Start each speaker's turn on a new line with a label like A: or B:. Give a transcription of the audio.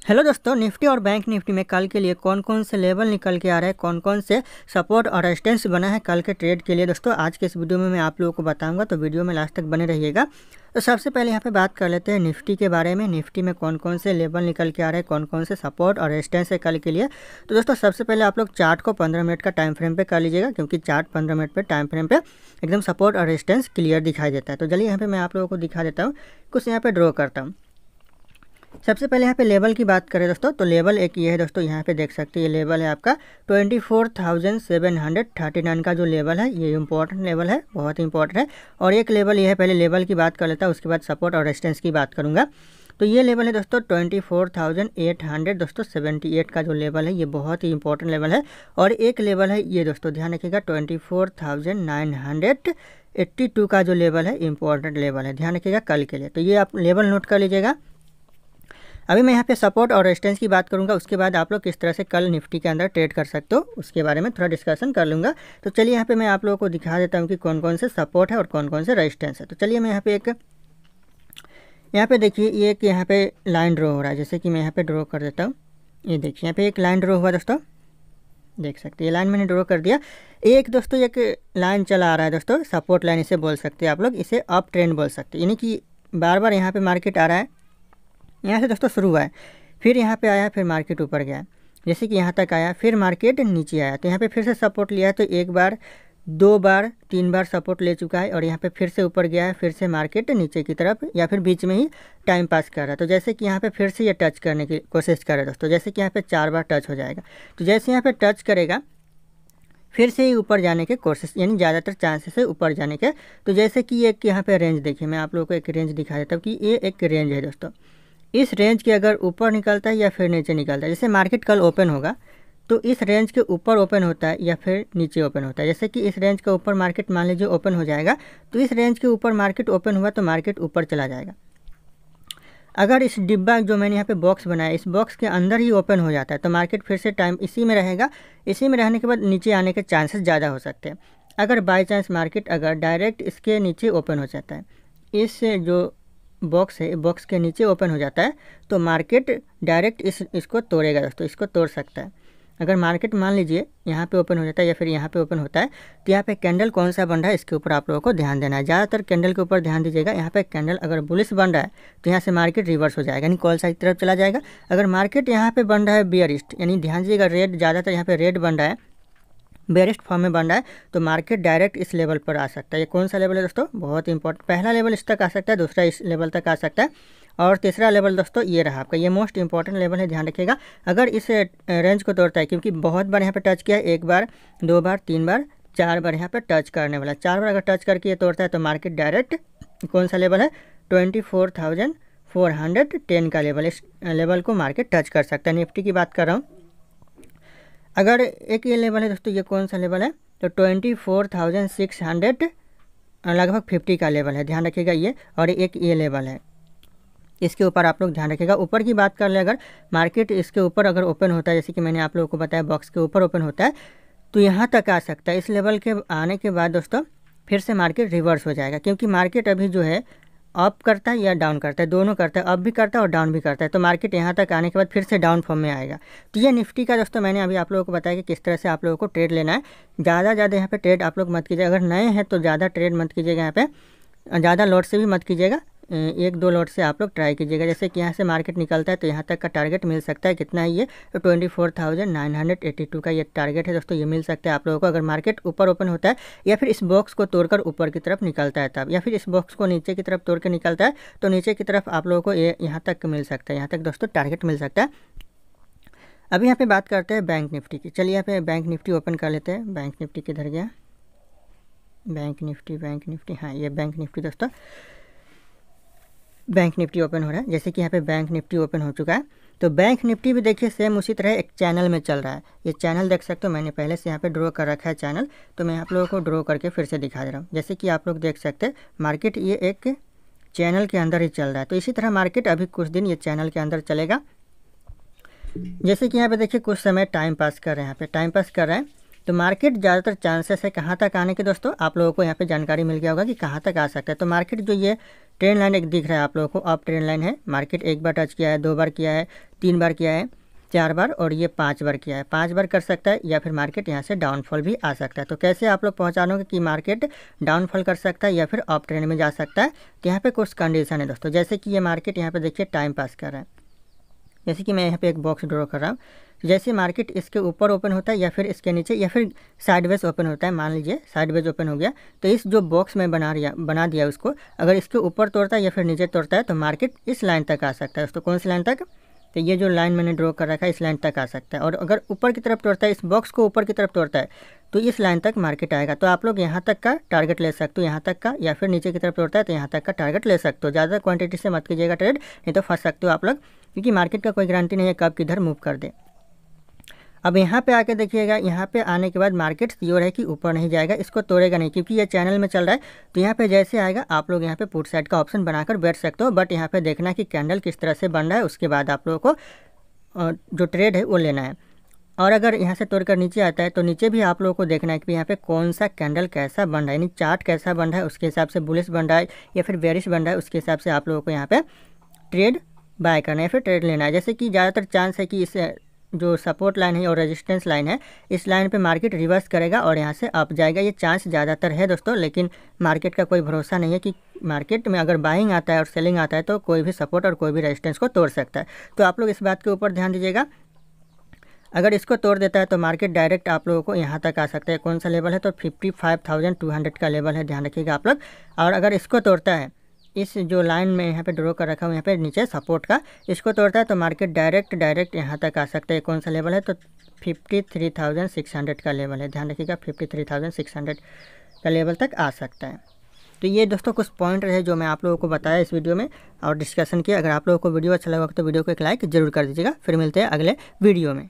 A: Hello दोस्तों, Nifty और bank Nifty में कल के लिए कौन कौन से लेवल निकल के आ रहे हैं, कौन कौन से सपोर्ट और रेजिस्टेंस बना है कल के ट्रेड के लिए। दोस्तों आज के इस वीडियो में मैं आप लोगों को बताऊंगा, तो वीडियो में लास्ट तक बने रहिएगा। तो सबसे पहले यहाँ पे बात कर लेते हैं निफ्टी के बारे में। निफ्टी में कौन कौन से लेवल निकल के आ रहे हैं, कौन कौन से सपोर्ट और रेजिस्टेंस है कल के लिए। तो दोस्तों सबसे पहले आप लोग चार्ट को 15 मिनट का टाइम फ्रेम पे कर लीजिएगा, क्योंकि चार्ट 15 मिनट पे टाइम फ्रेम पे एकदम सपोर्ट और रेजिस्टेंस क्लियर दिखाई देता है। तो चलिए यहाँ पे मैं आप लोगों को दिखा देता हूँ, कुछ यहाँ पे ड्रॉ करता हूँ। सबसे पहले यहाँ पे लेवल की बात करें दोस्तों, तो लेवल एक ये है दोस्तों, यहाँ पे देख सकते हैं ये लेवल है आपका 24,739 का जो लेवल है, ये इंपॉर्टेंट लेवल है, बहुत इंपॉर्टेंट है। और एक लेवल ये है, पहले लेवल की बात कर लेता हूँ, उसके बाद सपोर्ट और रेजिस्टेंस की बात करूँगा। तो ये लेवल है दोस्तों 24,800 दोस्तों 78 का जो लेवल है, ये बहुत ही इंपॉर्टेंट लेवल है। और एक लेवल है ये दोस्तों, ध्यान रखिएगा 24,982 का जो लेवल है, इंपॉर्टेंट लेवल है, ध्यान रखिएगा कल के लिए। तो ये आप लेवल नोट कर लीजिएगा। अभी मैं यहाँ पे सपोर्ट और रेजिस्टेंस की बात करूँगा, उसके बाद आप लोग किस तरह से कल निफ्टी के अंदर ट्रेड कर सकते हो उसके बारे में थोड़ा डिस्कशन कर लूँगा। तो चलिए यहाँ पे मैं आप लोगों को दिखा देता हूँ कि कौन कौन से सपोर्ट है और कौन कौन से रेजिस्टेंस है। तो चलिए मैं यहाँ पे यहाँ पे देखिए ये एक यहाँ पे लाइन ड्रॉ हो रहा है, जैसे कि मैं यहाँ पे ड्रॉ कर देता हूँ। ये देखिए यहाँ पे एक लाइन ड्रॉ हुआ दोस्तों, देख सकते हैं ये लाइन मैंने ड्रॉ कर दिया। एक दोस्तों एक लाइन चला आ रहा है दोस्तों, सपोर्ट लाइन इसे बोल सकते हैं आप लोग, इसे अप ट्रेंड बोल सकते हैं, यानी कि बार बार यहाँ पे मार्केट आ रहा है, यहाँ से दोस्तों शुरू हुआ है, फिर यहाँ पे आया, फिर मार्केट ऊपर गया, जैसे कि यहाँ तक आया, फिर मार्केट नीचे आया, तो यहाँ पे फिर से सपोर्ट लिया है। तो एक बार, दो बार, तीन बार सपोर्ट ले चुका है और यहाँ पे फिर से ऊपर गया है, फिर से मार्केट नीचे की तरफ या फिर बीच में ही टाइम पास कर रहा है। तो जैसे कि यहाँ पे फिर से ये टच करने की कोशिश कर रहा है दोस्तों, जैसे कि यहाँ पे 4 बार टच हो जाएगा। तो जैसे यहाँ पे टच करेगा फिर से ही ऊपर जाने के कोशिश, यानी ज़्यादातर चांसेस है ऊपर जाने के। तो जैसे कि एक यहाँ पे रेंज देखिए, मैं आप लोगों को एक रेंज दिखा देता हूँ कि ये एक रेंज है दोस्तों। इस रेंज के अगर ऊपर निकलता है या फिर नीचे निकलता है, जैसे मार्केट कल ओपन होगा तो इस रेंज के ऊपर ओपन होता है या फिर नीचे ओपन होता है। जैसे कि इस रेंज के ऊपर मार्केट मान लीजिए ओपन हो जाएगा, तो इस रेंज के ऊपर मार्केट ओपन हुआ तो मार्केट ऊपर चला जाएगा। अगर इस डिब्बा जो मैंने यहाँ पे बॉक्स बनाया, इस बॉक्स के अंदर ही ओपन हो जाता है तो मार्केट फिर से टाइम इसी में रहेगा, इसी में रहने के बाद नीचे आने के चांसेस ज़्यादा हो सकते हैं। अगर बाई चांस मार्केट अगर डायरेक्ट इसके नीचे ओपन हो जाता है, इस जो बॉक्स है बॉक्स के नीचे ओपन हो जाता है, तो मार्केट डायरेक्ट इसको तोड़ेगा दोस्तों, इसको तोड़ सकता है। अगर मार्केट मान लीजिए यहाँ पे ओपन हो जाता है या फिर यहाँ पे ओपन होता है, तो यहाँ पे कैंडल कौन सा बन रहा है इसके ऊपर आप लोगों को ध्यान देना है। ज़्यादातर कैंडल के ऊपर ध्यान दीजिएगा। यहाँ पे कैंडल अगर बुलिश बन रहा है तो यहाँ से मार्केट रिवर्स हो जाएगा, यानी कॉल साइड की तरफ चला जाएगा। अगर मार्केट यहाँ पे बन रहा है बियरिस्ट, यानी ध्यान दीजिएगा रेड, ज़्यादातर यहाँ पे रेड बन रहा है, बेरिस्ट फॉर्म में बन रहा है, तो मार्केट डायरेक्ट इस लेवल पर आ सकता है। ये कौन सा लेवल है दोस्तों, बहुत इंपॉर्टेंट, पहला लेवल इस तक आ सकता है, दूसरा इस लेवल तक आ सकता है, और तीसरा लेवल दोस्तों ये रहा आपका, ये मोस्ट इंपॉर्टेंट लेवल है, ध्यान रखिएगा। अगर इस रेंज को तोड़ता है, क्योंकि बहुत बार यहाँ पे टच किया है, एक बार, दो बार, तीन बार, 4 बार यहाँ पे टच करने वाला है। 4 बार अगर टच करके ये तोड़ता है तो मार्केट डायरेक्ट कौन सा लेवल है 24,410 का लेवल, इस लेवल को मार्केट टच कर सकता है। निफ्टी की बात कर रहा हूँ। अगर एक ये लेवल है दोस्तों, ये कौन सा लेवल है, तो 24,600 लगभग 50 का लेवल है, ध्यान रखिएगा ये। और एक ये लेवल है, इसके ऊपर आप लोग ध्यान रखिएगा। ऊपर की बात कर ले, अगर मार्केट इसके ऊपर अगर ओपन होता है, जैसे कि मैंने आप लोगों को बताया बॉक्स के ऊपर ओपन होता है, तो यहाँ तक आ सकता है। इस लेवल के आने के बाद दोस्तों फिर से मार्केट रिवर्स हो जाएगा, क्योंकि मार्केट अभी जो है अप करता है या डाउन करता है, दोनों करता है, अप भी करता है और डाउन भी करता है। तो मार्केट यहाँ तक आने के बाद फिर से डाउन फॉर्म में आएगा। तो ये निफ्टी का दोस्तों मैंने अभी आप लोगों को बताया कि किस तरह से आप लोगों को ट्रेड लेना है। ज़्यादा यहाँ पे ट्रेड आप लोग मत कीजिएगा, अगर नए हैं तो ज़्यादा ट्रेड मत कीजिएगा, यहाँ पे ज़्यादा लॉट से भी मत कीजिएगा, 1-2 लॉट से आप लोग ट्राई कीजिएगा। जैसे कि यहाँ से मार्केट निकलता है तो यहाँ तक का टारगेट मिल सकता है, कितना है ये, तो 24,982 का ये टारगेट है दोस्तों, ये मिल सकता है आप लोगों को। अगर मार्केट ऊपर ओपन होता है या फिर इस बॉक्स को तोड़कर ऊपर की तरफ निकलता है तब, या फिर इस बॉक्स को नीचे की तरफ तोड़ के निकलता है, तो नीचे की तरफ आप लोगों को ये यहाँ तक मिल सकता है, यहाँ तक दोस्तों टारगेट मिल सकता है। अभी यहाँ पे बात करते हैं बैंक निफ्टी की। चलिए यहाँ पे बैंक निफ्टी ओपन कर लेते हैं। बैंक निफ्टी किधर गया, बैंक निफ्टी, हाँ ये बैंक निफ्टी दोस्तों, बैंक निफ्टी ओपन हो रहा है। जैसे कि यहाँ पे बैंक निफ्टी ओपन हो चुका है, तो बैंक निफ्टी भी देखिए सेम उसी तरह एक चैनल में चल रहा है। ये चैनल देख सकते हो, मैंने पहले से यहाँ पे ड्रॉ कर रखा है चैनल, तो मैं आप लोगों को ड्रॉ करके फिर से दिखा दे रहा हूँ। जैसे कि आप लोग देख सकते हैं मार्केट ये एक चैनल के अंदर ही चल रहा है, तो इसी तरह मार्केट अभी कुछ दिन ये चैनल के अंदर चलेगा। जैसे कि यहाँ पे देखिए कुछ समय टाइम पास कर रहे हैं, यहाँ पे टाइम पास कर रहे हैं, तो मार्केट ज़्यादातर चांसेस है कहाँ तक आने के दोस्तों, आप लोगों को यहाँ पे जानकारी मिल गया होगा कि कहाँ तक आ सकता है। तो मार्केट जो ये ट्रेंड लाइन एक दिख रहा है आप लोगों को, अप ट्रेंड लाइन है, मार्केट एक बार टच किया है, 2 बार किया है, 3 बार किया है, 4 बार और ये 5 बार किया है। 5 बार कर सकता है या फिर मार्केट यहाँ से डाउनफॉल भी आ सकता है। तो कैसे आप लोग पहचानोगे कि मार्केट डाउनफॉल कर सकता है या फिर अप ट्रेंड में जा सकता है, तो यहाँ पे कुछ कंडीशन है दोस्तों। जैसे कि ये मार्केट यहाँ पे देखिए टाइम पास कर रहा है, जैसे कि मैं यहाँ पे एक बॉक्स ड्रॉ कर रहा हूँ। जैसे मार्केट इसके ऊपर ओपन होता है या फिर इसके नीचे या फिर साइडवेज ओपन होता है, मान लीजिए साइडवेज ओपन हो गया, तो इस जो बॉक्स में बना दिया उसको, अगर इसके ऊपर तोड़ता है या फिर नीचे तोड़ता है तो मार्केट इस लाइन तक आ सकता है दोस्तों। कौन सी लाइन तक, तो ये जो लाइन मैंने ड्रॉ कर रखा है इस लाइन तक आ सकता है। और अगर ऊपर की तरफ तोड़ता है, इस बॉक्स को ऊपर की तरफ तोड़ता है, तो इस लाइन तक मार्केट आएगा। तो आप लोग यहाँ तक का टारगेट ले सकते हो, यहाँ तक का, या फिर नीचे की तरफ तोड़ता है तो यहाँ तक का टारगेट ले सकते हो। ज़्यादा क्वांटिटी से मत कीजिएगा ट्रेड, नहीं तो फंस सकते हो आप लोग, क्योंकि मार्केट का कोई गारंटी नहीं है कब किधर मूव कर दे। अब यहाँ पे आके देखिएगा, यहाँ पे आने के बाद मार्केट श्योर है कि ऊपर नहीं जाएगा, इसको तोड़ेगा नहीं, क्योंकि ये चैनल में चल रहा है। तो यहाँ पे जैसे आएगा आप लोग यहाँ पे पुट साइड का ऑप्शन बनाकर बैठ सकते हो, बट यहाँ पे देखना है कि कैंडल किस तरह से बन रहा है, उसके बाद आप लोगों को जो ट्रेड है वो लेना है। और अगर यहाँ से तोड़कर नीचे आता है तो नीचे भी आप लोगों को देखना है कि यहाँ पे कौन सा कैंडल कैसा बन रहा है, यानी चार्ट कैसा बन रहा है, उसके हिसाब से बुलिश बन रहा है या फिर बेरिश बन रहा है, उसके हिसाब से आप लोगों को यहाँ पे ट्रेड बाय करना है, फिर ट्रेड लेना है। जैसे कि ज़्यादातर चांस है कि इस जो सपोर्ट लाइन है और रेजिस्टेंस लाइन है, इस लाइन पे मार्केट रिवर्स करेगा और यहाँ से अप जाएगा, ये चांस ज़्यादातर है दोस्तों। लेकिन मार्केट का कोई भरोसा नहीं है कि मार्केट में अगर बाइंग आता है और सेलिंग आता है तो कोई भी सपोर्ट और कोई भी रेजिस्टेंस को तोड़ सकता है। तो आप लोग इस बात के ऊपर ध्यान दीजिएगा। अगर इसको तोड़ देता है तो मार्केट डायरेक्ट आप लोगों को यहाँ तक आ सकता है। कौन सा लेवल है, तो 55,200 का लेवल है, ध्यान रखिएगा आप लोग। और अगर इसको तोड़ता है, इस जो लाइन में यहाँ पे ड्रॉ कर रखा हूँ यहाँ पे नीचे सपोर्ट का, इसको तोड़ता है तो मार्केट डायरेक्ट यहाँ तक आ सकता है। कौन सा लेवल है, तो 53,600 का लेवल है, ध्यान रखिएगा 53,600 का लेवल तक आ सकता है। तो ये दोस्तों कुछ पॉइंट रहे जो मैं आप लोगों को बताया इस वीडियो में और डिस्कशन किया। अगर आप लोगों को वीडियो अच्छा लगा तो वीडियो को एक लाइक जरूर कर दीजिएगा। फिर मिलते हैं अगले वीडियो में।